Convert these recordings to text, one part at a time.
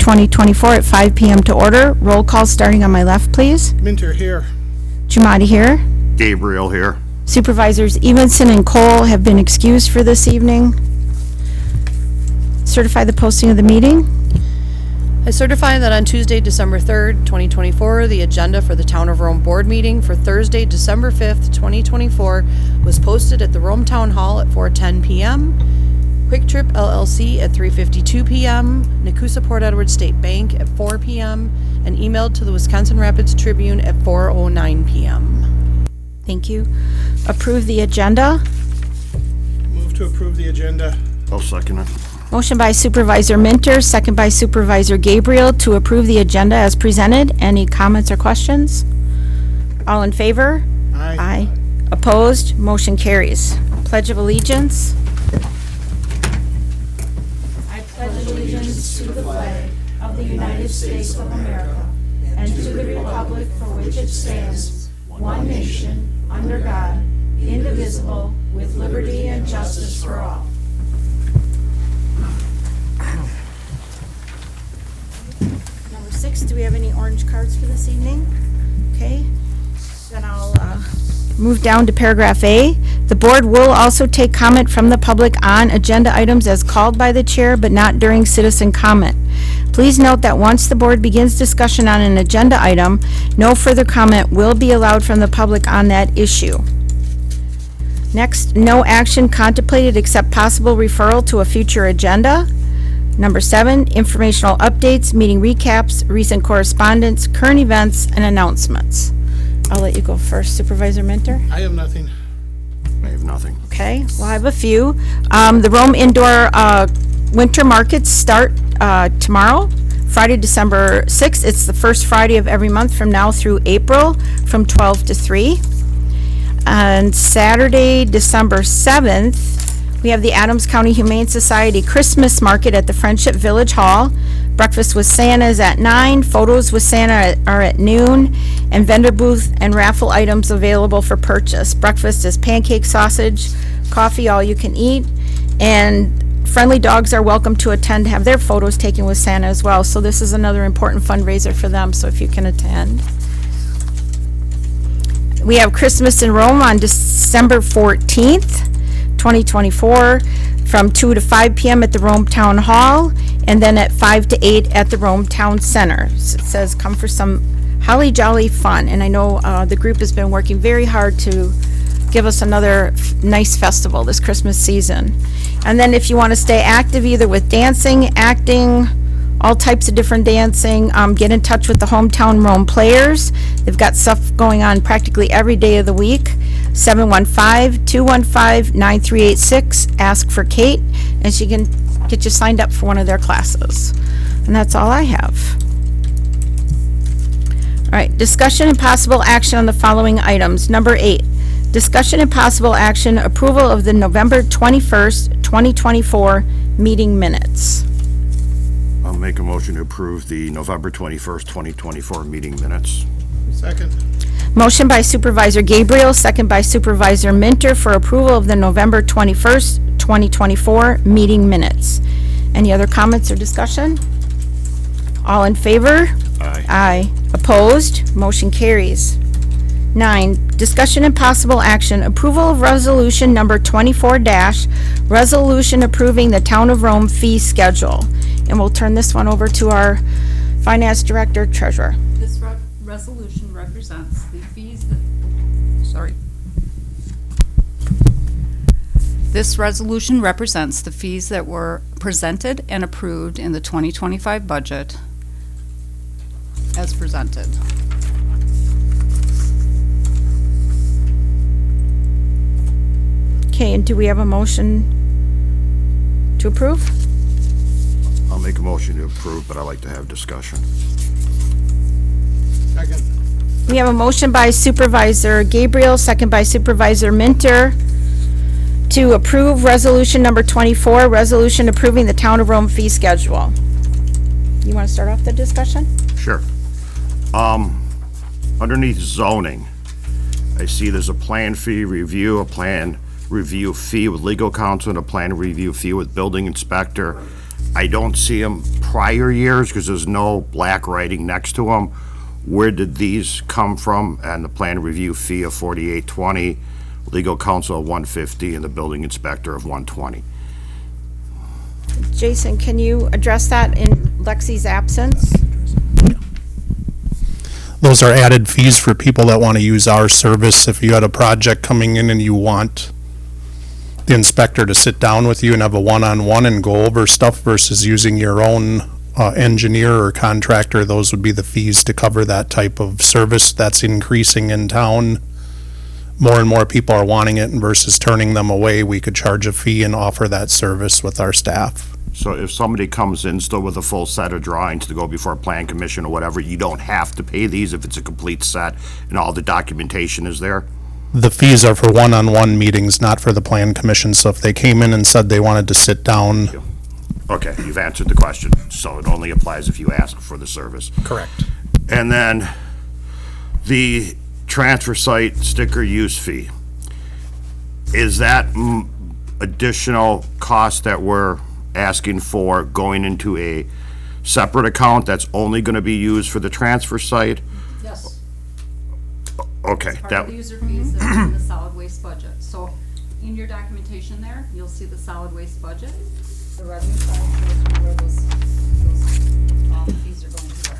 2024 at 5 p.m. to order. Roll call starting on my left, please. Minter here. Jumati here. Gabriel here. Supervisors Evenson and Cole have been excused for this evening. Certify the posting of the meeting. I certify that on Tuesday, December 3rd, 2024, the agenda for the Town of Rome Board meeting for Thursday, December 5th, 2024 was posted at the Rome Town Hall at 4:10 p.m., Quick Trip LLC at 3:52 p.m., Nakusa Port Edward State Bank at 4 p.m., and emailed to the Wisconsin Rapids Tribune at 4:09 p.m. Thank you. Approve the agenda. Move to approve the agenda. I'll second it. Motion by Supervisor Minter, second by Supervisor Gabriel to approve the agenda as presented. Any comments or questions? All in favor? Aye. Aye. Opposed? Motion carries. Pledge of Allegiance. I pledge allegiance to the flag of the United States of America and to the republic for which it stands, one nation, under God, indivisible, with liberty and justice for all. Number 6, do we have any orange cards for this evening? Okay, then I'll move down to paragraph A. The board will also take comment from the public on agenda items as called by the chair, but not during citizen comment. Please note that once the board begins discussion on an agenda item, no further comment will be allowed from the public on that issue. Next, no action contemplated except possible referral to a future agenda. Number 7, informational updates, meeting recaps, recent correspondence, current events, and announcements. I'll let you go first, Supervisor Minter. I have nothing. I have nothing. Okay, well, I have a few. The Rome Indoor Winter Markets start tomorrow, Friday, December 6th. It's the first Friday of every month from now through April from 12 to 3. And Saturday, December 7th, we have the Adams County Humane Society Christmas Market at the Friendship Village Hall. Breakfast with Santa is at 9, photos with Santa are at noon, and vendor booth and raffle items available for purchase. Breakfast is pancake sausage, coffee all you can eat, and friendly dogs are welcome to attend to have their photos taken with Santa as well. So this is another important fundraiser for them, so if you can attend. We have Christmas in Rome on December 14th, 2024, from 2 to 5 p.m. at the Rome Town Hall, and then at 5 to 8 at the Rome Town Center. So it says, come for some holly jolly fun. And I know the group has been working very hard to give us another nice festival this Christmas season. And then if you want to stay active, either with dancing, acting, all types of different dancing, get in touch with the Hometown Rome Players. They've got stuff going on practically every day of the week. 715-215-9386. Ask for Kate, and she can get you signed up for one of their classes. And that's all I have. All right, discussion and possible action on the following items. Number 8, discussion and possible action, approval of the November 21st, 2024 meeting minutes. I'll make a motion to approve the November 21st, 2024 meeting minutes. Second. Motion by Supervisor Gabriel, second by Supervisor Minter for approval of the November 21st, 2024 meeting minutes. Any other comments or discussion? All in favor? Aye. Aye. Opposed? Motion carries. 9, discussion and possible action, approval of resolution number 24- resolution approving the Town of Rome fee schedule. And we'll turn this one over to our Finance Director, Treasurer. This resolution represents the fees that, This resolution represents the fees that were presented and approved in the 2025 budget as presented. Okay, and do we have a motion to approve? I'll make a motion to approve, but I like to have discussion. Second. We have a motion by Supervisor Gabriel, second by Supervisor Minter to approve resolution number 24, resolution approving the Town of Rome fee schedule. You want to start off the discussion? Sure. Underneath zoning, I see there's a plan fee review, a plan review fee with legal counsel, and a plan review fee with building inspector. I don't see them prior years because there's no black writing next to them. Where did these come from? And the plan review fee of $48.20, legal counsel of $150, and the building inspector of $120. Jason, can you address that in Lexi's absence? Those are added fees for people that want to use our service. If you had a project coming in and you want the inspector to sit down with you and have a one-on-one and go over stuff versus using your own engineer or contractor, those would be the fees to cover that type of service. That's increasing in town. More and more people are wanting it, and versus turning them away, we could charge a fee and offer that service with our staff. So if somebody comes in still with a full set of drawings to go before a plan commission or whatever, you don't have to pay these if it's a complete set and all the documentation is there? The fees are for one-on-one meetings, not for the plan commission. So if they came in and said they wanted to sit down. Okay, you've answered the question. So it only applies if you ask for the service. Correct. And then the transfer site sticker use fee. Is that additional cost that we're asking for going into a separate account that's only going to be used for the transfer site? Yes. Okay, Part that, of the user fees that's in the solid waste budget. So in your documentation there, you'll see the solid waste budget. The revenue side shows you where those fees are going to go.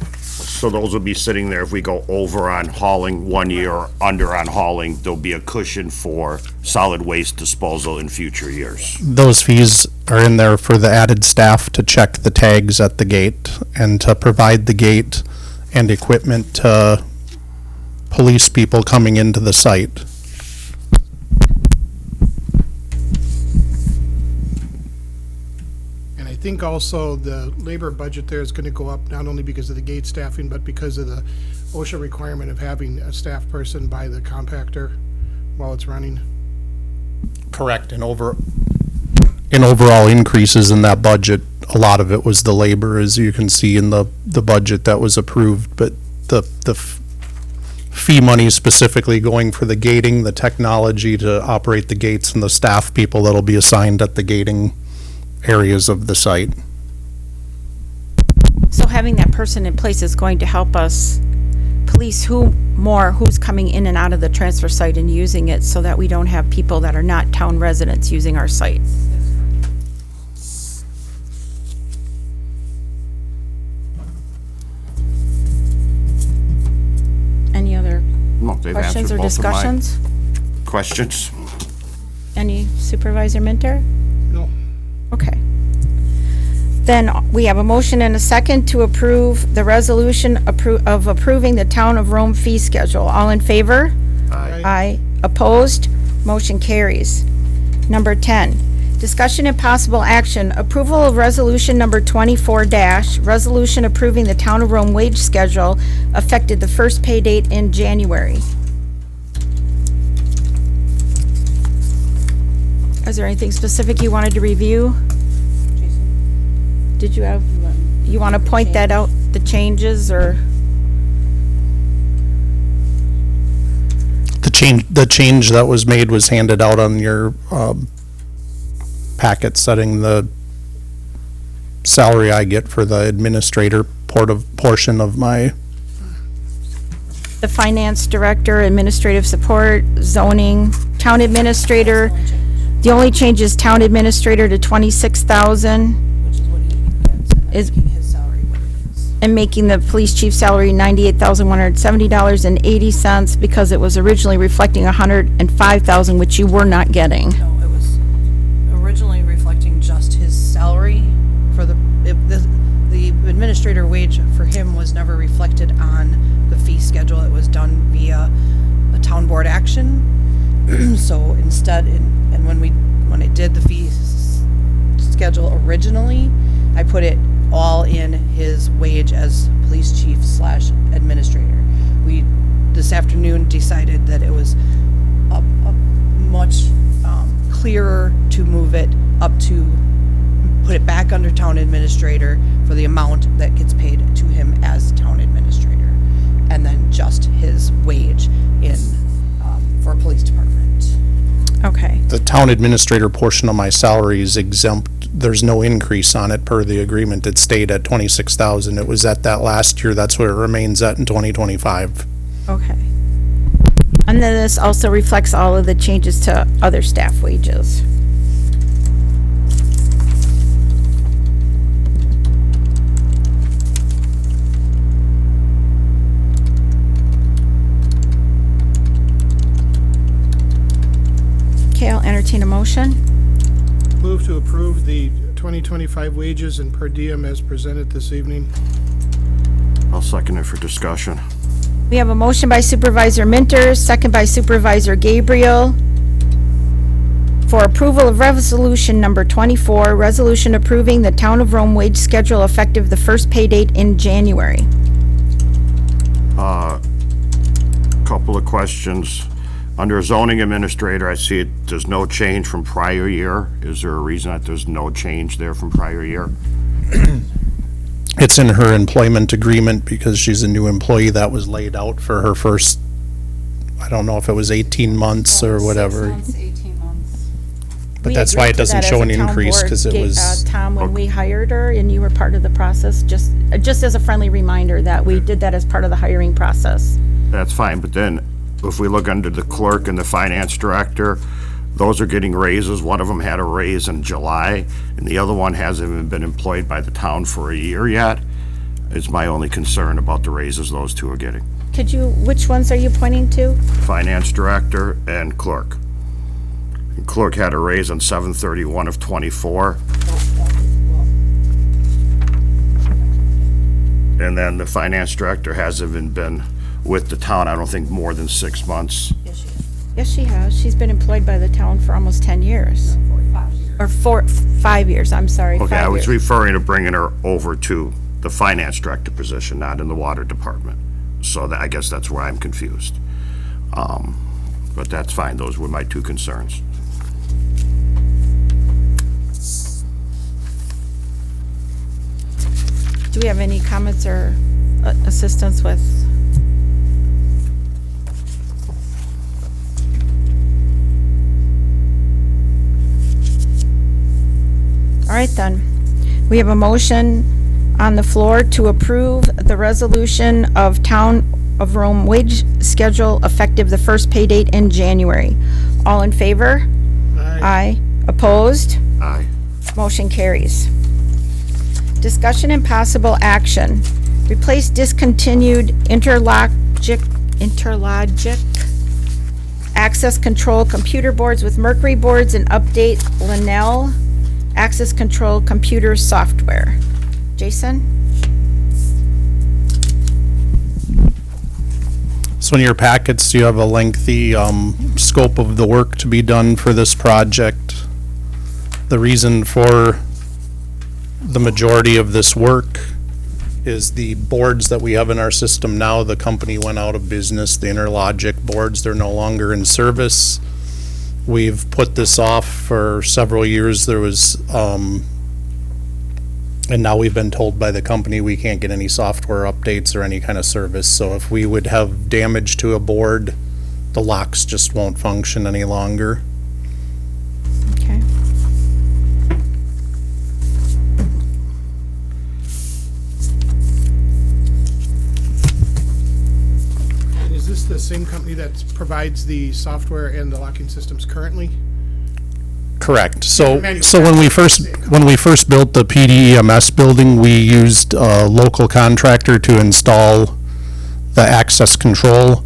so those will be sitting there if we go over on hauling 1 year or under on hauling, there'll be a cushion for solid waste disposal in future years. Those fees are in there for the added staff to check the tags at the gate and to provide the gate and equipment to police people coming into the site. And I think also the labor budget there is gonna go up, not only because of the gate staffing, but because of the OSHA requirement of having a staff person by the compactor while it's running. Correct. And overall increases in that budget, a lot of it was the labor, as you can see in the budget that was approved, but the fee money specifically going for the gating, the technology to operate the gates, and the staff people that'll be assigned at the gating areas of the site. So having that person in place is going to help us police who's coming in and out of the transfer site and using it, so that we don't have people that are not town residents using our site. Any other No, they've questions answered or both of my discussions? questions. Any Supervisor Minter? No, Okay. Then we have a motion and a second to approve the resolution of approving the Town of Rome fee schedule. All in favor? Aye. Opposed? Motion carries. Number 10, discussion and possible action, approval of resolution number 24 resolution approving the Town of Rome wage schedule effective the first pay date in January. Is there anything specific you wanted to review? Did you want to point that out, the changes, or? The change that was made was handed out on your packet, setting the salary I get for the administrator portion of my, The finance director, administrative support, zoning, town administrator. The only change is town administrator to 26,000. Which is what he gets, and Is- making his salary what it is. And making the police chief salary $98,170.80 because it was originally reflecting $105,000, which you were not getting. No, it was originally reflecting just his salary for the administrator wage for him was never reflected on the fee schedule. It was done via a town board action. So instead, and when I did the fee schedule originally, I put it all in his wage as police chief / administrator. We, this afternoon, decided that it was a much clearer to move it up to, put it back under town administrator for the amount that gets paid to him as town administrator. And then just his wage for a police department. Okay. the town administrator portion of my salary is exempt there's no increase on it per the agreement. It stayed at 26,000. It was at that last year. That's where it remains at in 2025. Okay. And then this also reflects all of the changes to other staff wages. Okay, I'll entertain a motion. Move to approve the 2025 wages and per diem as presented this evening. I'll second it for discussion. We have a motion by Supervisor Minter, second by Supervisor Gabriel, for approval of resolution number 24, resolution approving the Town of Rome wage schedule effective the first pay date in January. Couple of questions. Under zoning administrator, I see there's no change from prior year. Is there a reason that there's no change there from prior year? It's in her employment agreement because she's a new employee that was laid out for her first, I don't know if it was 18 months or whatever. 18 months. But We that's why agreed it to doesn't that show as an a town increase board, because it was, Tom, when we hired her and you were part of the process, just as a friendly reminder that we did that as part of the hiring process. That's fine, but then if we look under the clerk and the finance director, those are getting raises. One of them had a raise in July, and the other one hasn't even been employed by the town for a year yet. It's my only concern about the raises those two are getting. Could you, which ones are you pointing to? Finance director and clerk. And clerk had a raise on 7/31 of '24. And then the finance director hasn't even been with the town, I don't think, more than 6 months. Yes, she has. She's been employed by the town for almost 10 years. Or 5 years, I'm sorry, 5 Okay, I was years. referring to bringing her over to the finance director position, not in the water department. So I guess that's where I'm confused. But that's fine, those were my two concerns. Do we have any comments or assistance with? All right, then. We have a motion on the floor to approve the resolution of Town of Rome wage schedule effective the first pay date in January. All in favor? Aye. Opposed? Aye. Motion carries. Discussion and possible action. Replace discontinued Interlogic access control computer boards with Mercury boards and update Linnell access control computer software. Jason? so in your packets, you have a lengthy scope of the work to be done for this project. The reason for the majority of this work is the boards that we have in our system now. The company went out of business, the Interlogic boards, they're no longer in service. We've put this off for several years. There was, and now we've been told by the company we can't get any software updates or any kind of service. So if we would have damage to a board, the locks just won't function any longer. Okay. And is this the same company that provides the software and the locking systems currently? Correct. So Manufacturer. when we first built the PDEMS building, we used a local contractor to install the access control.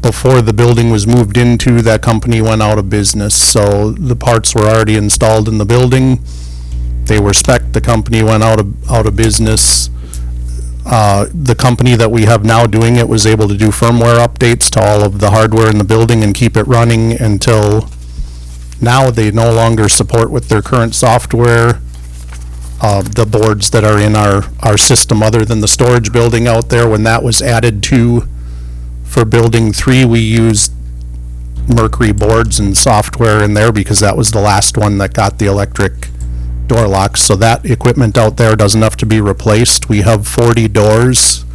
Before the building was moved into, that company went out of business. So the parts were already installed in the building. They were spec'd. The company went out of business. The company that we have now doing it was able to do firmware updates to all of the hardware in the building and keep it running until now. They no longer support with their current software the boards that are in our system, other than the storage building out there. When that was added to, for building 3, we used Mercury boards and software in there because that was the last one that got the electric door locks. So that equipment out there doesn't have to be replaced. We have 40 doors,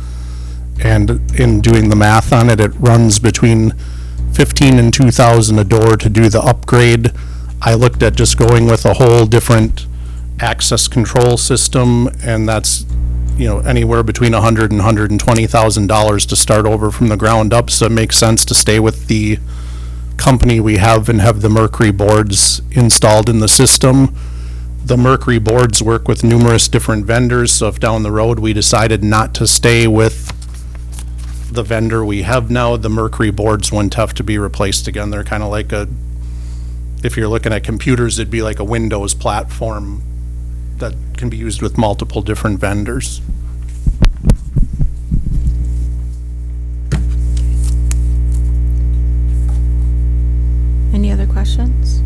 and in doing the math on it, it runs between 15 and 2,000 a door to do the upgrade. I looked at just going with a whole different access control system, and that's, anywhere between $100,000 and $120,000 to start over from the ground up, so it makes sense to stay with the company we have and have the Mercury boards installed in the system. The Mercury boards work with numerous different vendors, so if down the road we decided not to stay with the vendor we have now, the Mercury boards wouldn't have to be replaced again. They're kind of like if you're looking at computers, it'd be like a Windows platform that can be used with multiple different vendors. Any other questions?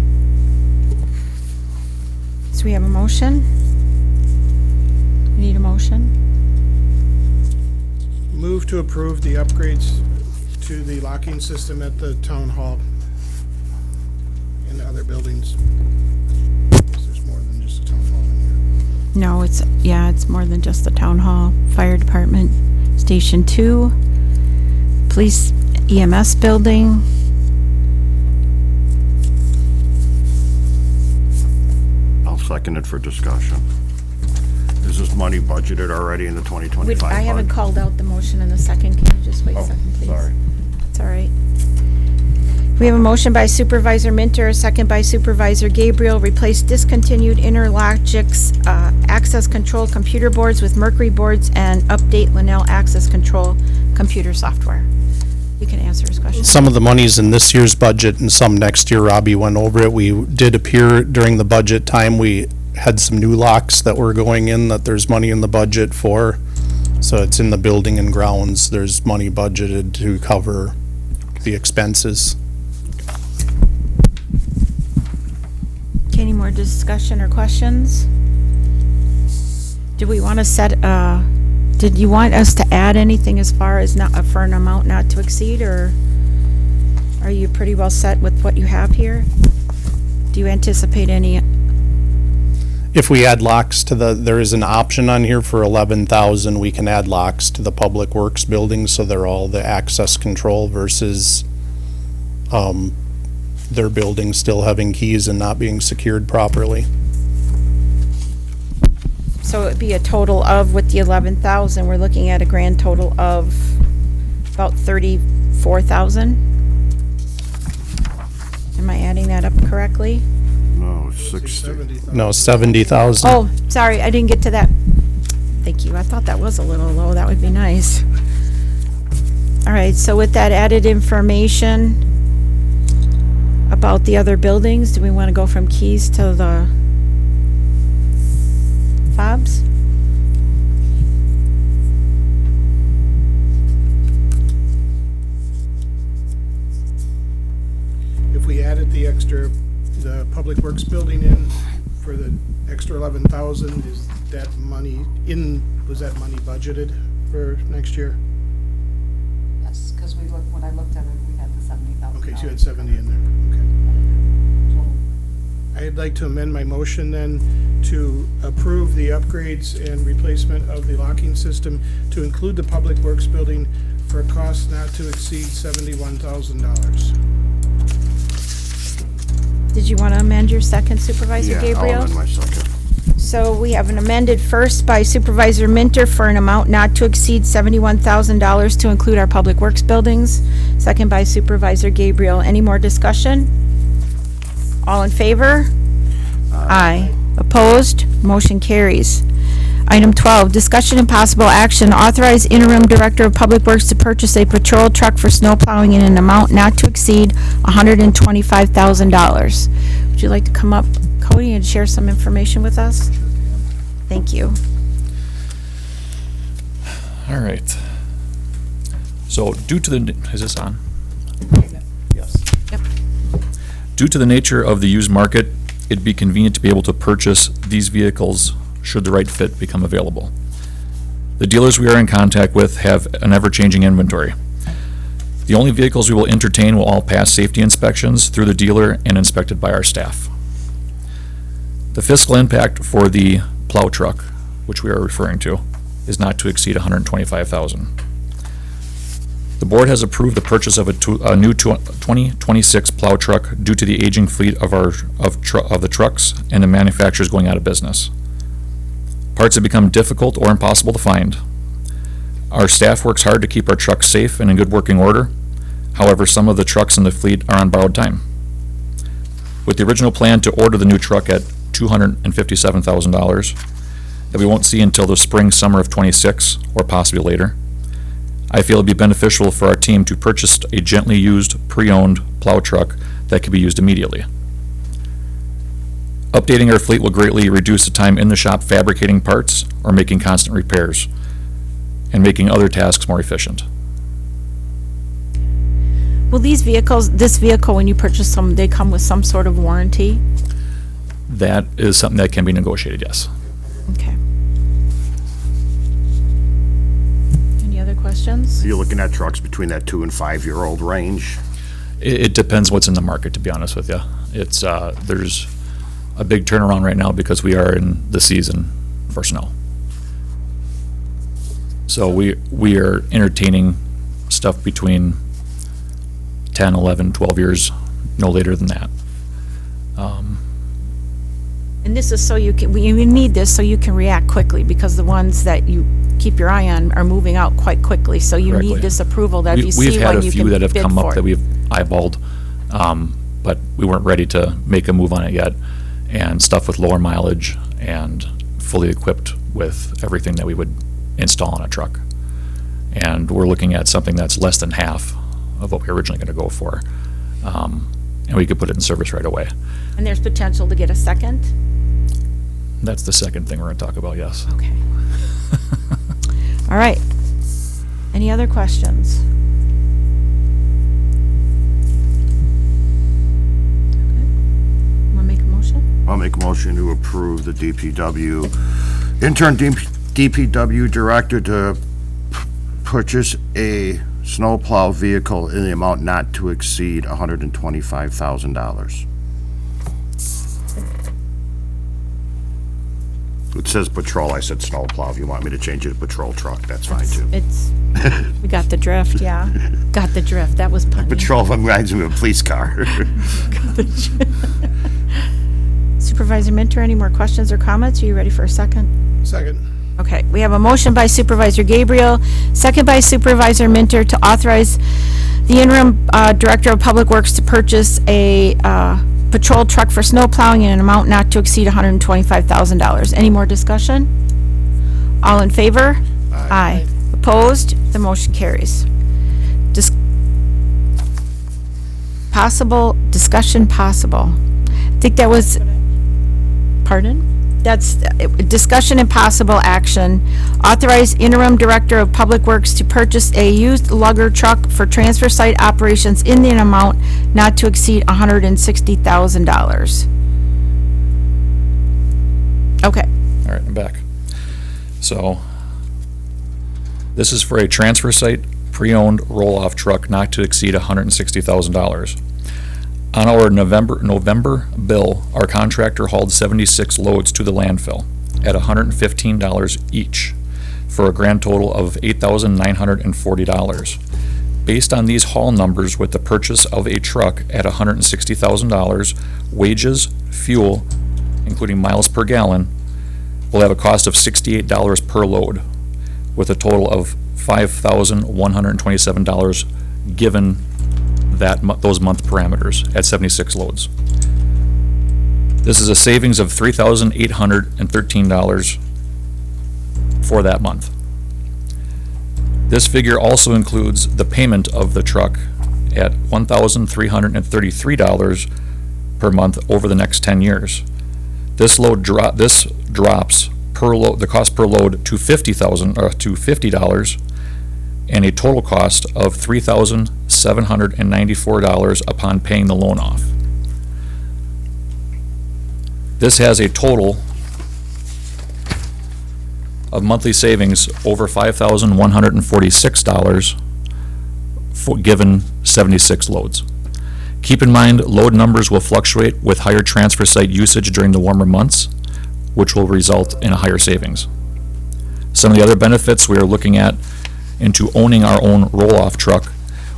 So we have a motion? We need a motion? Move to approve the upgrades to the locking system at the town hall and other buildings. I guess there's more than just a town hall in here. No, it's more than just the town hall, fire department, Station 2, police EMS building. I'll second it for discussion. Is this money budgeted already in the 2025 I haven't budget? called out the motion in the second. Can you just wait a Oh, second, please? sorry. It's all right. We have a motion by Supervisor Minter, a second by Supervisor Gabriel, replace discontinued Interlogix access control computer boards with Mercury boards and update Linnell access control computer software. You can answer his question. Some of the money's in this year's budget and some next year. Robbie went over it. We did appear during the budget time, we had some new locks that were going in that there's money in the budget for. So it's in the building and grounds. There's money budgeted to cover the expenses. Any more discussion or questions? Do we want to did you want us to add anything as far as for an amount not to exceed, or are you pretty well set with what you have here? Do you anticipate any? If we add locks to there is an option on here for 11,000, we can add locks to the Public Works building, so they're all the access control versus, their building still having keys and not being secured properly. So it'd be a total of, with the 11,000, we're looking at a grand total of about 34,000? Am I adding that up correctly? No, 60. 70,000. No, 70,000. Oh, sorry, I didn't get to that. Thank you. I thought that was a little low. That would be nice. All right, so with that added information about the other buildings, do we want to go from keys to the fobs? If we added the Public Works building in for the extra 11,000, is that money was that money budgeted for next year? Yes, because when I looked at it, we had the $70,000. Okay, so you had 70 in there, okay. I'd like to amend my motion then to approve the upgrades and replacement of the locking system to include the Public Works building for a cost not to exceed $71,000. Did you want to amend your second, Supervisor Yeah, Gabriel? I'll amend my second. So we have an amended first by Supervisor Minter for an amount not to exceed $71,000 to include our Public Works buildings. Second by Supervisor Gabriel. Any more discussion? All in favor? Aye. Opposed? Motion carries. Item 12, discussion and possible action, authorize interim director of Public Works to purchase a patrol truck for snow plowing in an amount not to exceed $125,000. Would you like to come up, Cody, and share some information with us? Thank you. All right. So due to the, is this on? Yes. Yep. Due to the nature of the used market, it'd be convenient to be able to purchase these vehicles should the right fit become available. The dealers we are in contact with have an ever-changing inventory. The only vehicles we will entertain will all pass safety inspections through the dealer and inspected by our staff. The fiscal impact for the plow truck, which we are referring to, is not to exceed $125,000. The board has approved the purchase of a new 2026 plow truck due to the aging fleet of the trucks and the manufacturers going out of business. Parts have become difficult or impossible to find. Our staff works hard to keep our trucks safe and in good working order. However, some of the trucks in the fleet are on borrowed time. With the original plan to order the new truck at $257,000 that we won't see until the spring, summer of '26 or possibly later, I feel it'd be beneficial for our team to purchase a gently used, pre-owned plow truck that could be used immediately. Updating our fleet will greatly reduce the time in the shop fabricating parts or making constant repairs, and making other tasks more efficient. Will these vehicles, this vehicle, when you purchase them, they come with some sort of warranty? That is something that can be negotiated, yes. Okay. Any other questions? You're looking at trucks between that 2 and 5-year-old range. It depends what's in the market, to be honest with you. It's, there's a big turnaround right now because we are in the season for snow. So we are entertaining stuff between 10, 11, 12 years, no later than that. And this is so you can, we need this so you can react quickly, because the ones that you keep your eye on are moving out quite quickly. So you Correctly. need this approval that if you We've see had one, a you few can that have bid come up for that it. we've eyeballed, but we weren't ready to make a move on it yet. And stuff with lower mileage and fully equipped with everything that we would install on a truck. And we're looking at something that's less than half of what we were originally going to go for. And we could put it in service right away. And there's potential to get a second? That's the second thing we're going to talk about, yes. Okay. All right. Any other questions? Want to make a motion? I'll make a motion to approve the intern DPW director to purchase a snowplow vehicle in the amount not to exceed $125,000. It says patrol, I said snowplow. If you want me to change it to patrol truck, that's fine too. It's, we got the drift, yeah. Got the drift, that was punny. Patrol reminds me of a police car. Supervisor Minter, any more questions or comments? Are you ready for a second? Second. Okay, we have a motion by Supervisor Gabriel, second by Supervisor Minter to authorize the interim Director of Public Works to purchase a patrol truck for snow plowing in an amount not to exceed $125,000. Any more discussion? All in favor? Aye. Opposed? The motion carries. Discussion possible. I think that was, pardon? That's discussion and possible action. Authorize interim Director of Public Works to purchase a used lugger truck for transfer site operations in an amount not to exceed $160,000. Okay. All right, I'm back. So, this is for a transfer site pre-owned roll-off truck not to exceed $160,000. On our November bill, our contractor hauled 76 loads to the landfill at $115 each, for a grand total of $8,940. Based on these haul numbers, with the purchase of a truck at $160,000, wages, fuel, including miles per gallon, will have a cost of $68 per load, with a total of $5,127 given those month parameters at 76 loads. This is a savings of $3,813 for that month. This figure also includes the payment of the truck at $1,333 per month over the next 10 years. This drops per load, the cost per load to $50 and a total cost of $3,794 upon paying the loan off. This has a total of monthly savings over $5,146 for given 76 loads. Keep in mind, load numbers will fluctuate with higher transfer site usage during the warmer months, which will result in a higher savings. Some of the other benefits we are looking at into owning our own roll-off truck,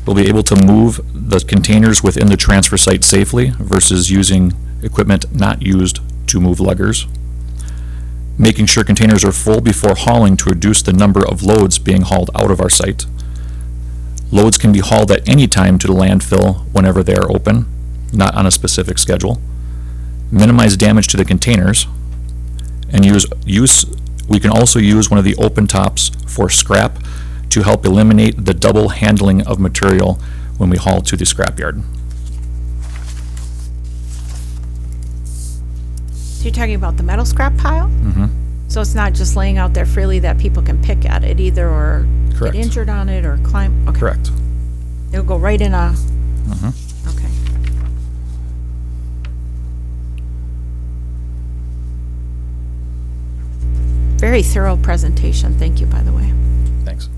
we'll be able to move the containers within the transfer site safely versus using equipment not used to move luggers. making sure containers are full before hauling to reduce the number of loads being hauled out of our site. Loads can be hauled at any time to the landfill whenever they are open, not on a specific schedule. Minimize damage to the containers, and we can also use one of the open tops for scrap to help eliminate the double handling of material when we haul to the scrapyard. So you're talking about the metal scrap pile? Mm-hmm. So it's not just laying out there freely that people can pick at it either, or Correct. get injured on it, or climb? Okay. Correct. It'll go right in a, okay. Very thorough presentation, thank you, by the way. Thanks.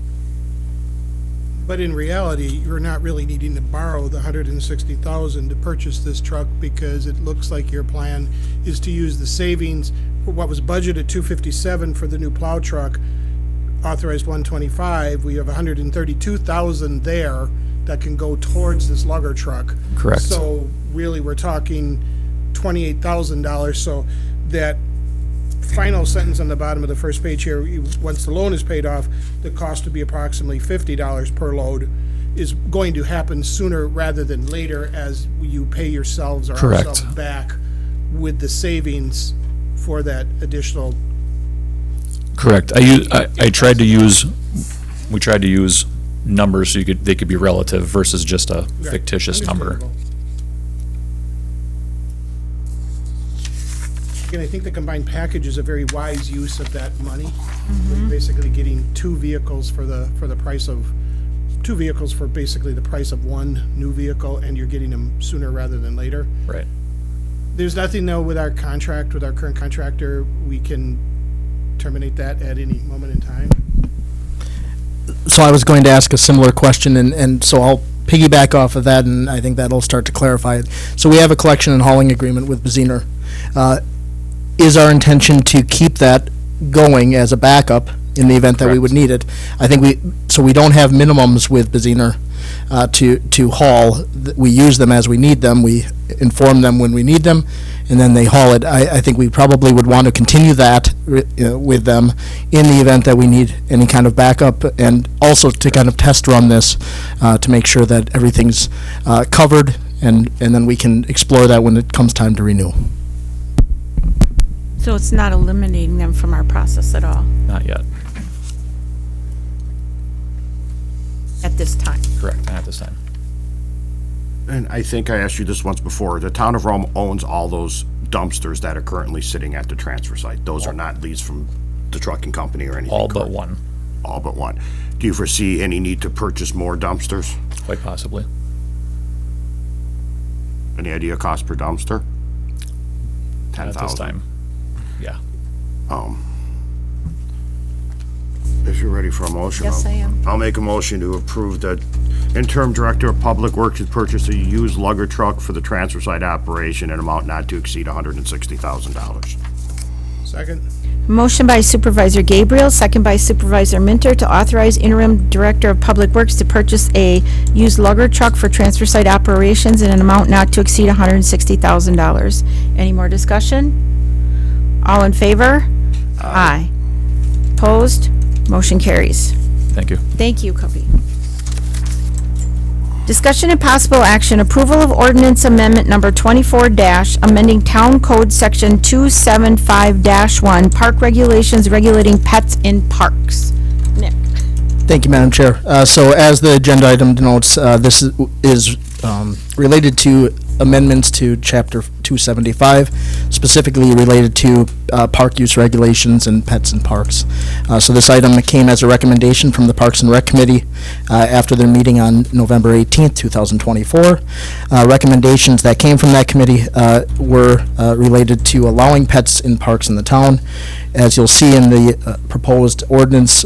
But in reality, you're not really needing to borrow the $160,000 to purchase this truck, because it looks like your plan is to use the savings for what was budgeted $257 for the new plow truck, authorized $125. We have $132,000 there that can go towards this lugger truck. Correct. So really, we're talking $28,000. So that final sentence on the bottom of the first page here, once the loan is paid off, the cost to be approximately $50 per load is going to happen sooner rather than later, as you pay yourselves or Correct. ourselves back with the savings for that additional. Correct. We tried to use numbers so they could be relative versus just a fictitious number. Understandable. Again, I think the combined package is a very wise use of that money. You're basically getting two vehicles for the price of, two vehicles for basically the price of one new vehicle, and you're getting them sooner rather than later. Right. There's nothing, though, with our contract, with our current contractor, we can terminate that at any moment in time. So I was going to ask a similar question, and so I'll piggyback off of that, and I think that'll start to clarify it. So we have a collection and hauling agreement with Beziner. Is our intention to keep that going as a backup in the event that we would need it? I think we don't have minimums with Beziner to haul. We use them as we need them. We inform them when we need them, and then they haul it. I think we probably would want to continue that with them in the event that we need any kind of backup, and also to kind of test run this to make sure that everything's covered, and then we can explore that when it comes time to renew. So it's not eliminating them from our process at all, Not yet. at this time? Correct. Not at this time. And I think I asked you this once before, the town of Rome owns all those dumpsters that are currently sitting at the transfer site. Those are not leased from the trucking company or anything. All but correct? one, All but one. Do you foresee any need to purchase more dumpsters? quite possibly. Any idea cost per dumpster? Not at this 10,000. time. Yeah. If you're ready for a motion. Yes, I am. I'll make a motion to approve the interim director of public works to purchase a used lugger truck for the transfer site operation in amount not to exceed $160,000. Second? Motion by Supervisor Gabriel, second by Supervisor Minter, to authorize interim director of public works to purchase a used lugger truck for transfer site operations in an amount not to exceed $160,000. Any more discussion? All in favor? Aye. Opposed? Motion carries. Thank you. Thank you, Kobe. Discussion and possible action, approval of ordinance amendment number 24 amending Town Code Section 275-1, park regulations regulating pets in parks. Nick? Thank you, Madam Chair. So as the agenda item denotes, this is related to amendments to Chapter 275, specifically related to park use regulations and pets in parks. So this item came as a recommendation from the Parks and Rec Committee after their meeting on November 18th, 2024. Recommendations that came from that committee were related to allowing pets in parks in the town. As you'll see in the proposed ordinance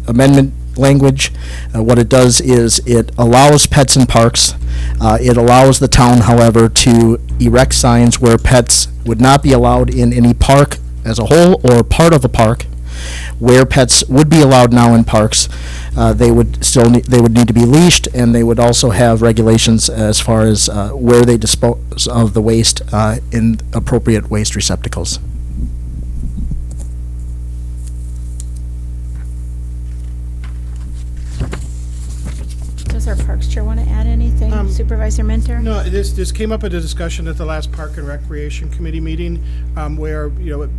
amendment language, what it does is it allows pets in parks. It allows the town, however, to erect signs where pets would not be allowed in any park as a whole or part of a park. Where pets would be allowed now in parks, they would need to be leashed, and they would also have regulations as far as where they dispose of the waste in appropriate waste receptacles. or Parks Chair want to add anything? Supervisor Minter? No, this came up at a discussion at the last Park and Recreation Committee meeting, where,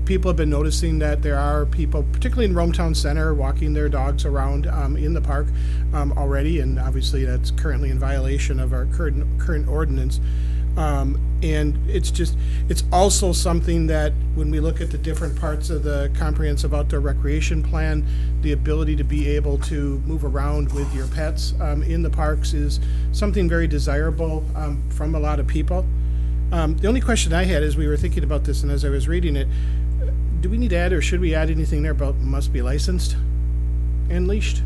people have been noticing that there are people, particularly in Rome Town Center, walking their dogs around, in the park, already, and obviously that's currently in violation of our current ordinance. And it's also something that, when we look at the different parts of the comprehensive outdoor recreation plan, the ability to be able to move around with your pets in the parks is something very desirable from a lot of people. The only question I had as we were thinking about this and as I was reading it, do we need to add, or should we add anything there about must be licensed and leashed?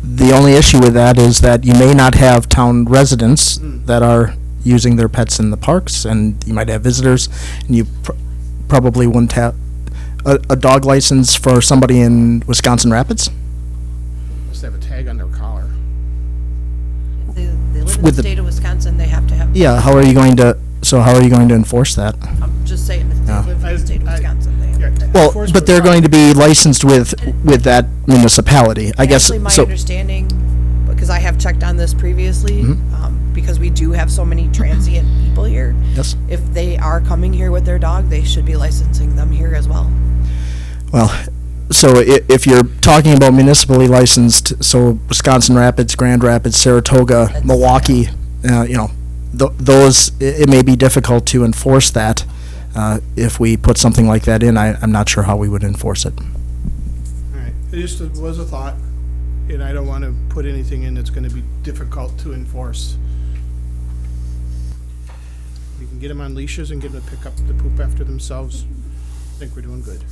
The only issue with that is that you may not have town residents that are using their pets in the parks, and you might have visitors, and you probably wouldn't have a dog license for somebody in Wisconsin Rapids. Must have a tag on their collar. They live in With the the- state of Wisconsin, they have to have. Yeah, how are you going to enforce that? I'm just saying, if they Yeah. live in the state of Wisconsin, they have to. Well, Enforcement but they're going to be licensed with that municipality, I guess. Actually, my So, understanding, because I have checked on this previously, because we do have so many transient people here. yes. If they are coming here with their dog, they should be licensing them here as well. Well, so if you're talking about municipally licensed, so Wisconsin Rapids, Grand Rapids, Saratoga, Milwaukee, those, it may be difficult to enforce that. If we put something like that in, I'm not sure how we would enforce it. All right, it just was a thought, and I don't want to put anything in that's going to be difficult to enforce. We can get them on leashes and get them to pick up the poop after themselves. I think we're doing good.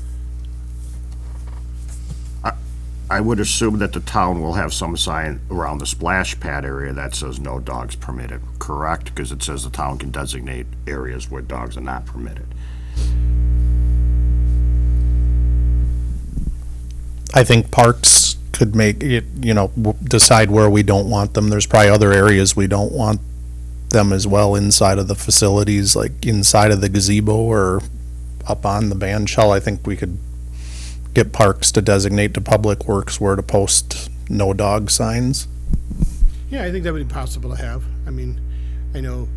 I would assume that the town will have some sign around the splash pad area that says no dogs permitted, correct? Because it says the town can designate areas where dogs are not permitted. I think parks could make it, decide where we don't want them. There's probably other areas we don't want them as well inside of the facilities, like inside of the gazebo or up on the band shell. I think we could get parks to designate to Public Works where to post no dog signs. Yeah, I think that would be possible to have. I mean, I don't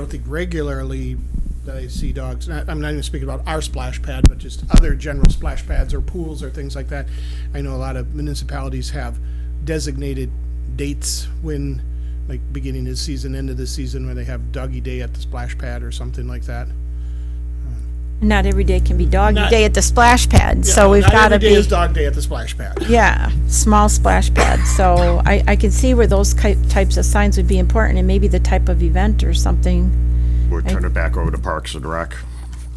think regularly that I see dogs, I'm not even speaking about our splash pad, but just other general splash pads or pools or things like that. I know a lot of municipalities have designated dates when, like beginning of the season, end of the season, where they have doggy day at the splash pad or something like that. Not every day can be doggy Not- day at the splash pad, so we've Not got to every day be, is dog day at the splash pad. yeah, small splash pad. So I can see where those types of signs would be important, and maybe the type of event or something. We'll turn it back over to Parks and Rec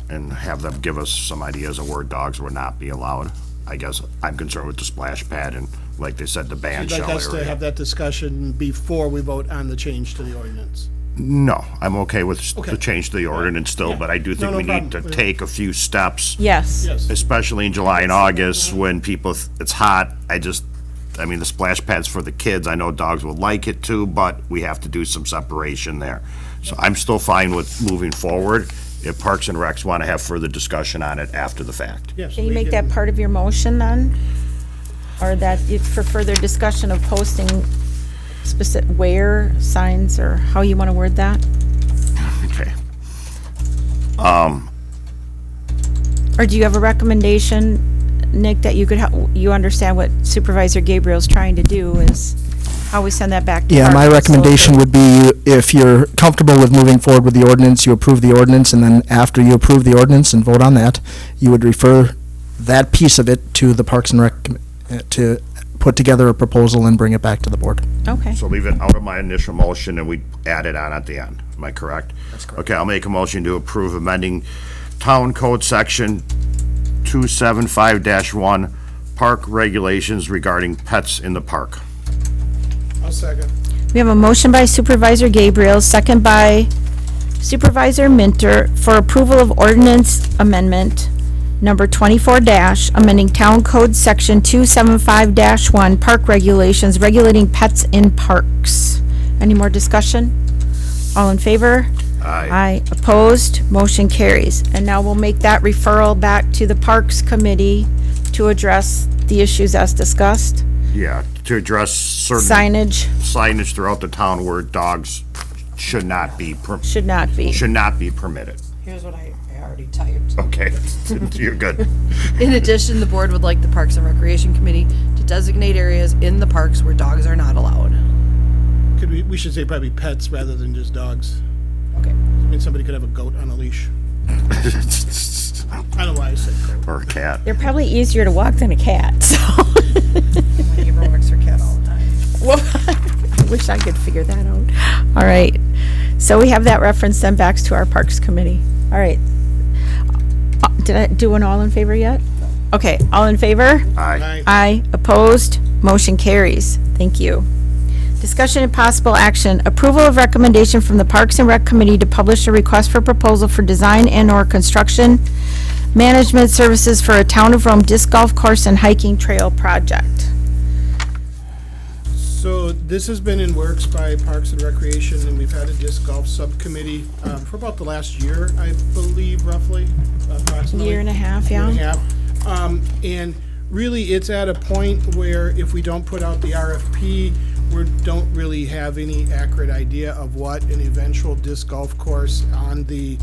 and have them give us some ideas of where dogs would not be allowed. I guess I'm concerned with the splash pad and, like they said, the band You'd shell like us to have area. that discussion before we vote on the change to the ordinance. No, I'm okay with Okay. the change to the ordinance still, Yeah. but I do think No we need to problem. take a few steps. Yes. Yes. Especially in July and August, when people, it's hot, I mean, the splash pad's for the kids, I know dogs would like it too, but we have to do some separation there. So I'm still fine with moving forward, if Parks and Recs want to have further discussion on it after the fact. Yes, Can you we make can- that part of your motion then? Or that, for further discussion of posting specific where signs, or how you want to word that? Okay. Or do you have a recommendation, Nick, that you could, you understand what Supervisor Gabriel's trying to do is how we send that back to Yeah, my Parks, so recommendation that- would be, if you're comfortable with moving forward with the ordinance, you approve the ordinance, and then after you approve the ordinance and vote on that, you would refer that piece of it to the Parks and Rec, to put together a proposal and bring it back to the board. Okay. So leave it out of my initial motion and we add it on at the end. Am I correct? That's correct. Okay, I'll make a motion to approve amending Town Code Section 275-1, park regulations regarding pets in the park. I'll second. We have a motion by Supervisor Gabriel, second by Supervisor Minter, for approval of ordinance amendment number 24 amending Town Code Section 275-1, park regulations regulating pets in parks. Any more discussion? All in favor? Aye. Aye. Opposed? Motion carries. And now we'll make that referral back to the Parks Committee to address the issues as discussed. Yeah, to address certain Signage signage throughout the town where dogs should not be, should not be. permitted. Here's what I already typed. Okay, you're good. In addition, the board would like the Parks and Recreation Committee to designate areas in the parks where dogs are not allowed. We should say probably pets rather than just dogs. Okay. I mean, somebody could have a goat on a leash. I don't know why I said goat. Or a cat. They're probably easier to walk than a cat, so. My neighbor walks her cat all the time. Well, I wish I could figure that out. All right. So we have that reference then back to our Parks Committee. All right. Did I do an all in favor yet? Okay, all in favor? Aye. Aye. Opposed? Motion carries. Thank you. Discussion and possible action, approval of recommendation from the Parks and Rec Committee to publish a request for proposal for design and/or construction management services for a Town of Rome disc golf course and hiking trail project. So this has been in works by Parks and Recreation, and we've had a disc golf subcommittee for about the last year, I believe, roughly, approximately. Year and a half, Year and a yeah. half. And really, it's at a point where if we don't put out the RFP, we don't really have any accurate idea of what an eventual disc golf course in the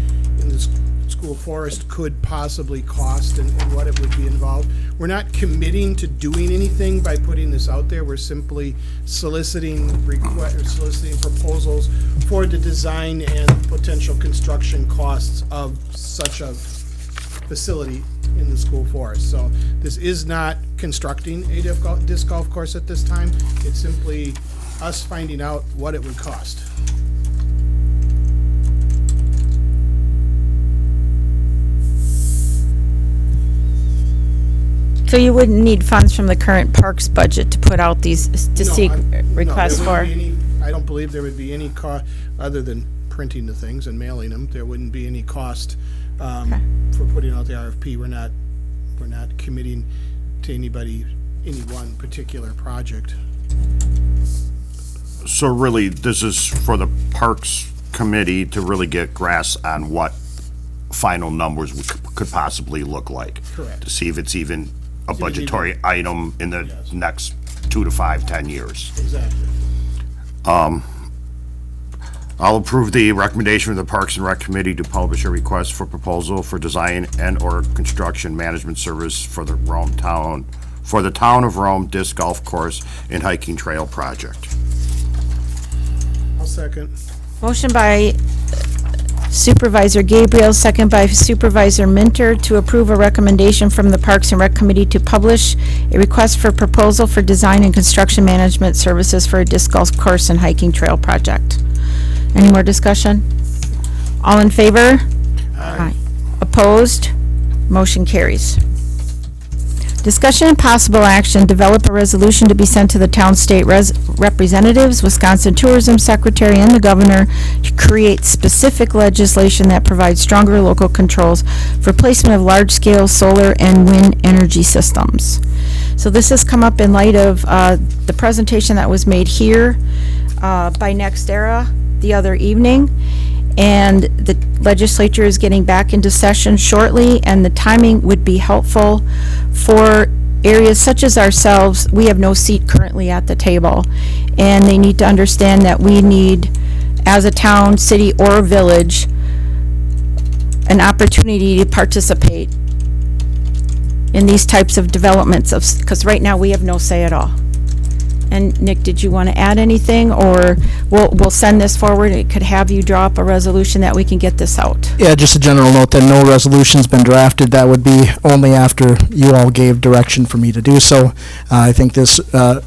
school forest could possibly cost and what it would be involved. We're not committing to doing anything by putting this out there. We're simply soliciting proposals for the design and potential construction costs of such a facility in the school forest. So this is not constructing a disc golf course at this time. It's simply us finding out what it would cost. So you wouldn't need funds from the current parks budget to put out these, to No, seek no, requests there for? wouldn't be any- I don't believe there would be any cost, other than printing the things and mailing them. There wouldn't be any cost for putting out the RFP. We're not committing to any one particular project. So really, this is for the Parks Committee to really get grasp on what final numbers could possibly look like. Correct. To see if it's even a even- budgetary item in the Yes. next 2 to 5, 10 years. Exactly. I'll approve the recommendation of the Parks and Rec Committee to publish a request for proposal for design and/or construction management service for the Town of Rome disc golf course and hiking trail project. I'll second. Motion by Supervisor Gabriel, second by Supervisor Minter, to approve a recommendation from the Parks and Rec Committee to publish a request for proposal for design and construction management services for a disc golf course and hiking trail project. Any more discussion? All in favor? Aye. Opposed? Motion carries. Discussion and possible action, develop a resolution to be sent to the town state representatives, Wisconsin Tourism Secretary, and the governor to create specific legislation that provides stronger local controls for placement of large-scale solar and wind energy systems. So this has come up in light of the presentation that was made here by NextEra the other evening, and the legislature is getting back into session shortly, and the timing would be helpful for areas such as ourselves. We have no seat currently at the table, and they need to understand that we need, as a town, city, or village, an opportunity to participate in these types of developments, because right now we have no say at all. And Nick, did you want to add anything, or we'll send this forward? It could have you draw up a resolution that we can get this out. Yeah, just a general note that no resolution's been drafted. That would be only after you all gave direction for me to do so. I think this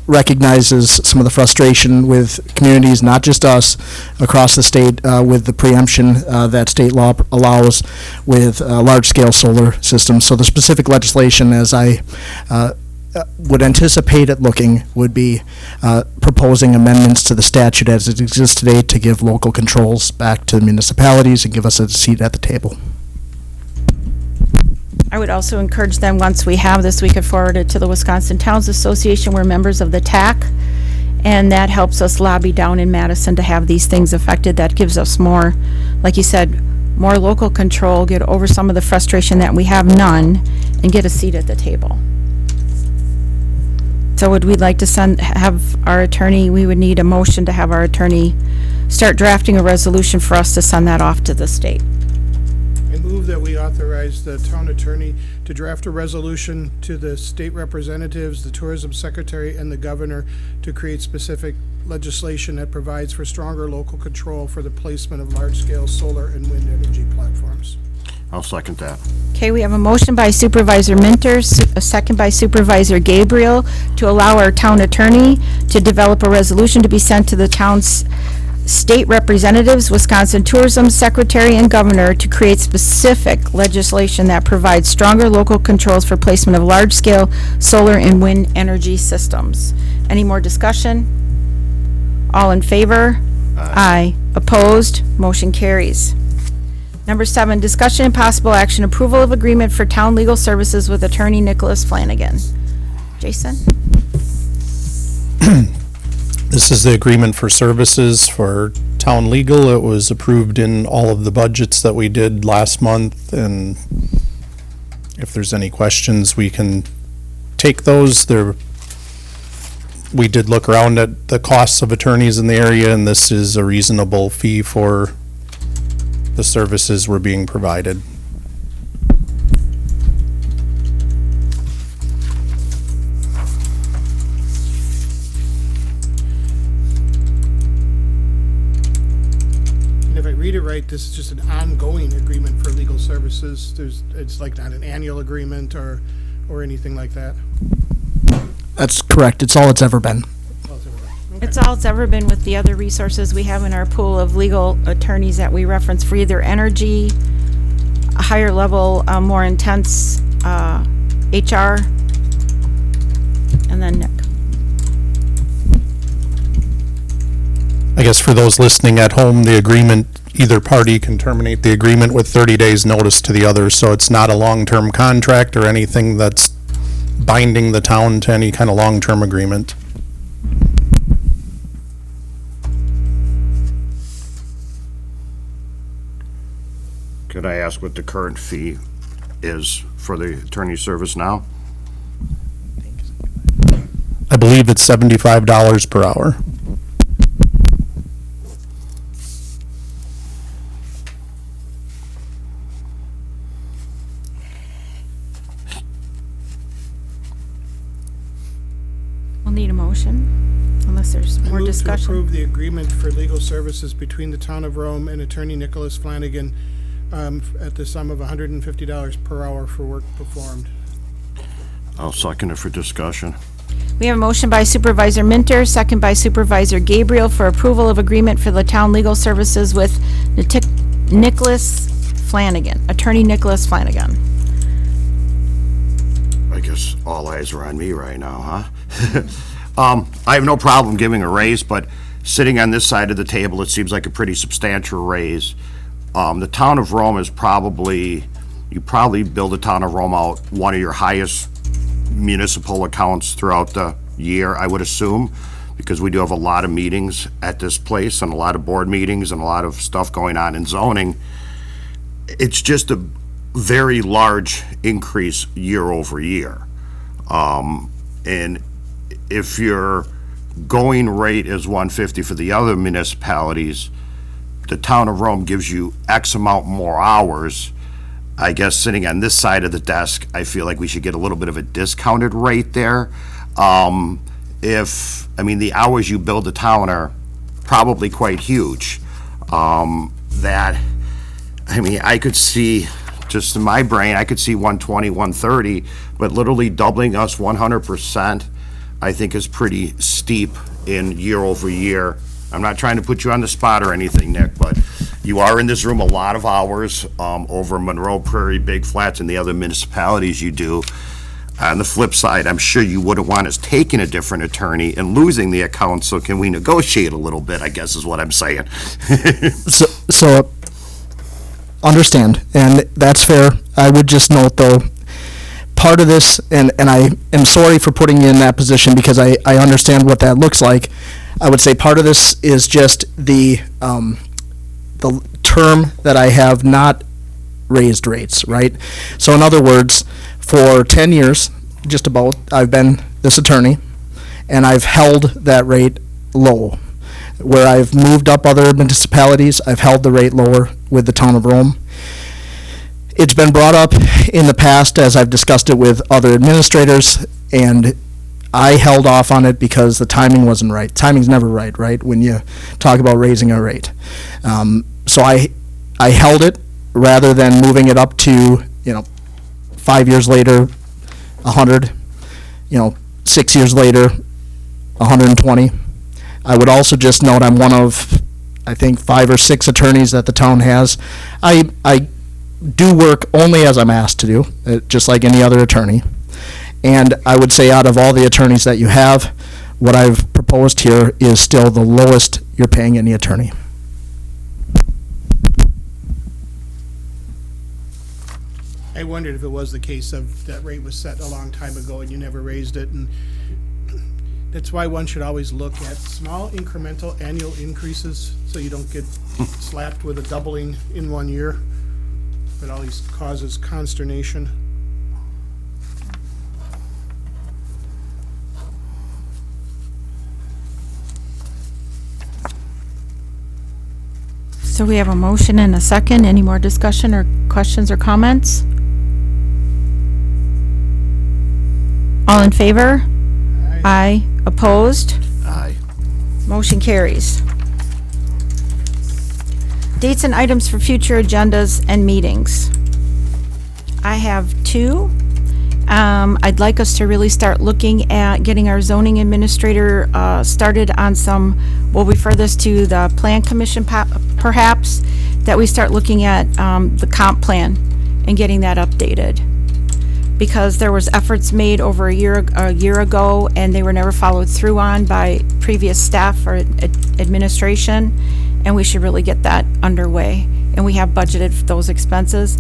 recognizes some of the frustration with communities, not just us, across the state with the preemption that state law allows with large-scale solar systems. So the specific legislation, as I would anticipate it looking, would be proposing amendments to the statute as it exists today to give local controls back to municipalities and give us a seat at the table. I would also encourage them, once we have this, we could forward it to the Wisconsin Towns Association. We're members of the TAC, and that helps us lobby down in Madison to have these things affected. That gives us more, like you said, more local control, get over some of the frustration that we have none, and get a seat at the table. So would we like to have our attorney, we would need a motion to have our attorney start drafting a resolution for us to send that off to the state. I move that we authorize the town attorney to draft a resolution to the state representatives, the tourism secretary, and the governor to create specific legislation that provides for stronger local control for the placement of large-scale solar and wind energy platforms. I'll second that. Okay, we have a motion by Supervisor Minter, a second by Supervisor Gabriel, to allow our town attorney to develop a resolution to be sent to the town's state representatives, Wisconsin Tourism Secretary, and Governor to create specific legislation that provides stronger local controls for placement of large-scale solar and wind energy systems. Any more discussion? All in favor? Aye. Opposed? Motion carries. Number 7, discussion and possible action, approval of agreement for town legal services with Attorney Nicholas Flanagan. Jason? This is the agreement for services for town legal. It was approved in all of the budgets that we did last month, and if there's any questions, we can take those. We did look around at the costs of attorneys in the area, and this is a reasonable fee for the services were being provided. And if I read it right, this is just an ongoing agreement for legal services. It's like not an annual agreement or anything like that. That's correct. It's all it's ever been. It's all it's ever been with the other resources we have in our pool of legal attorneys that we reference for either energy, a higher level, more intense, HR, and then Nick. I guess for those listening at home, the agreement, either party can terminate the agreement with 30 days notice to the other, so it's not a long-term contract or anything that's binding the town to any kind of long-term agreement. Could I ask what the current fee is for the attorney service now? I believe it's $75 per hour. We'll need a motion, unless there's more Move to discussion. approve the agreement for legal services between the town of Rome and Attorney Nicholas Flanagan at the sum of $150 per hour for work performed. I'll second it for discussion. We have a motion by Supervisor Minter, second by Supervisor Gabriel for approval of agreement for the town legal services with Nicholas Flanagan, Attorney Nicholas Flanagan. I guess all eyes are on me right now, huh? I have no problem giving a raise, but sitting on this side of the table, it seems like a pretty substantial raise. The town of Rome is you probably build the town of Rome out one of your highest municipal accounts throughout the year, I would assume, because we do have a lot of meetings at this place and a lot of board meetings and a lot of stuff going on in zoning. It's just a very large increase year over year. And if your going rate is 150 for the other municipalities, the town of Rome gives you X amount more hours. I guess sitting on this side of the desk, I feel like we should get a little bit of a discounted rate there. The hours you build the town are probably quite huge. I could see, just in my brain, I could see 120, 130, but literally doubling us 100%, I think is pretty steep in year over year. I'm not trying to put you on the spot or anything, Nick, but you are in this room a lot of hours over Monroe, Prairie, Big Flats, and the other municipalities you do. On the flip side, I'm sure you wouldn't want us taking a different attorney and losing the account, so can we negotiate a little bit, I guess is what I'm saying. So understand, and that's fair. I would just note, though, part of this, and I am sorry for putting you in that position because I understand what that looks like. I would say part of this is just the term that I have not raised rates, right? So in other words, for 10 years, just about, I've been this attorney. and I've held that rate low. Where I've moved up other municipalities, I've held the rate lower with the town of Rome. It's been brought up in the past as I've discussed it with other administrators, and I held off on it because the timing wasn't right. Timing's never right, right, when you talk about raising a rate. So I held it rather than moving it up to, 5 years later, 100, 6 years later, 120. I would also just note I'm one of, I think, 5 or 6 attorneys that the town has. I do work only as I'm asked to do, just like any other attorney. And I would say out of all the attorneys that you have, what I've proposed here is still the lowest you're paying any attorney. I wondered if it was the case of that rate was set a long time ago and you never raised it, and that's why one should always look at small incremental annual increases, so you don't get slapped with a doubling in 1 year. It always causes consternation. So we have a motion and a second. Any more discussion or questions or comments? All in favor? Aye. Opposed? Aye. Motion carries. Dates and items for future agendas and meetings. I have 2. I'd like us to really start looking at getting our zoning administrator started on some, we'll refer this to the plan commission perhaps, that we start looking at the comp plan and getting that updated. Because there was efforts made over a year ago and they were never followed through on by previous staff or administration, and we should really get that underway. And we have budgeted for those expenses.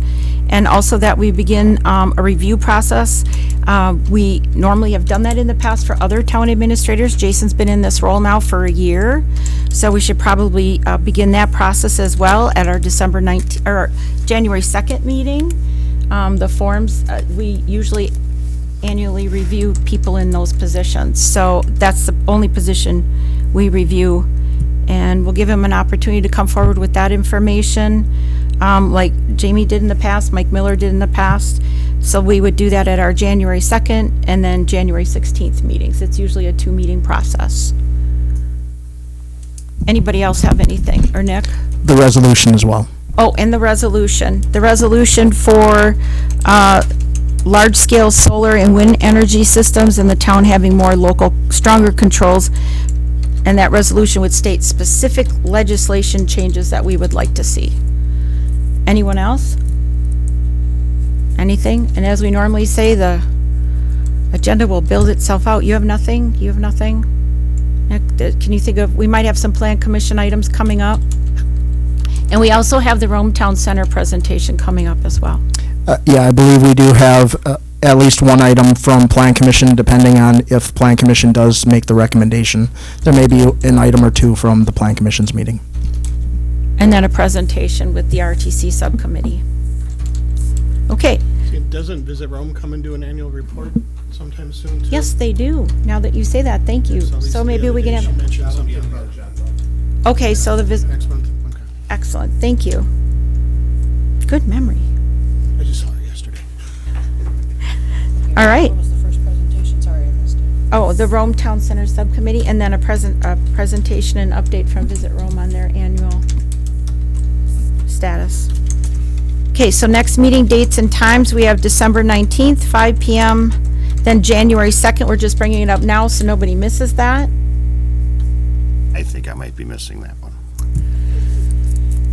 And also that we begin a review process. We normally have done that in the past for other town administrators. Jason's been in this role now for a year, so we should probably begin that process as well at our January 2nd meeting. The forms, we usually annually review people in those positions. So that's the only position we review. And we'll give him an opportunity to come forward with that information, like Jamie did in the past, Mike Miller did in the past. So we would do that at our January 2nd and then January 16th meetings. It's usually a 2-meeting process. Anybody else have anything? Or Nick? The resolution as well. Oh, and the resolution. The resolution for large-scale solar and wind energy systems and the town having more local, stronger controls. And that resolution would state specific legislation changes that we would like to see. Anyone else? Anything? And as we normally say, the agenda will build itself out. You have nothing? You have nothing? Nick, can you think of, we might have some plan commission items coming up? And we also have the Rome Town Center presentation coming up as well. Yeah, I believe we do have at least one item from Plan Commission, depending on if Plan Commission does make the recommendation. There may be an item or 2 from the Plan Commission's meeting. And then a presentation with the RTC subcommittee. Okay, See, doesn't Visit Rome come and do an annual report sometime soon, too? yes, they do. Now that you say that, thank you. Lisa So the maybe other we can day, she have, mentioned something about okay, so next month. Okay. excellent, thank you. Good memory. I just saw her yesterday. All right. What was the first presentation? Sorry, I missed it. Oh, the Rome Town Center Subcommittee, and then a presentation and update from Visit Rome on their annual status. Okay, so next meeting dates and times, we have December 19th, 5 PM, then January 2nd, we're just bringing it up now so nobody misses that. I think I might be missing that one.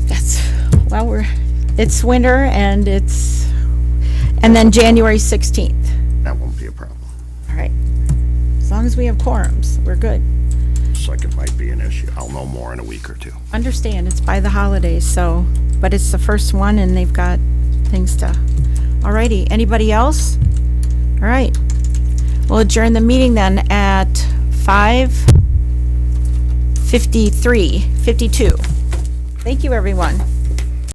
That's, well, it's winter and and then January 16th. That won't be a problem. All right. As long as we have quorums, we're good. Second might be an issue. I'll know more in a week or 2. Understand, it's by the holidays, so, but it's the first one and they've got things to, alrighty, anybody else? All right, we'll adjourn the meeting then at 5:52. Thank you, everyone.